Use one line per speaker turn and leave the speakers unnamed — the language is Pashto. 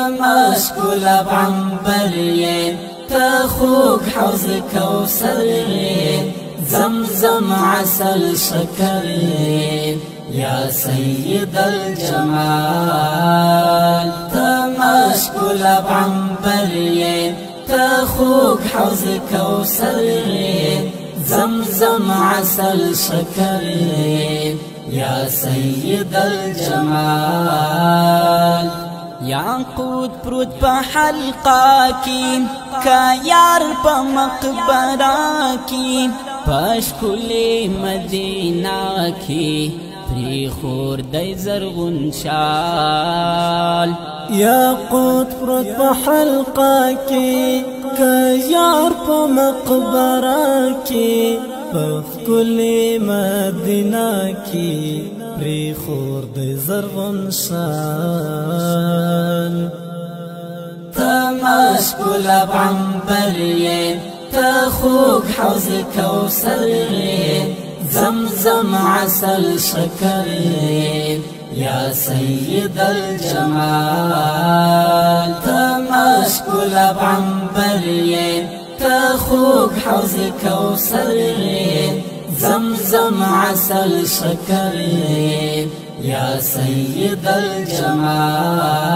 مشكول بعنبر تخوك حوض كوثر زمزم عسل شكر يا سيد الجمال مشكول بعنبر تخوك حوض كوثر زمزم عسل شكر يا سيد الجمال یاقوت پروت په حلقه کې کا یار په مقبره کې پښکلې مدینه کې پری خور د زرغون شال
یاقوت پروت په حلقه کې کا یار په مقبره کې پښکلې مدینه کې پری خور د زرغون شال
مشكول بعنبر تخوك حوض كوثر زمزم عسل شكر يا سيد الجمال مشكول بعنبر تخوك حوض كوثر زمزم عسل شكر يا سيد الجمال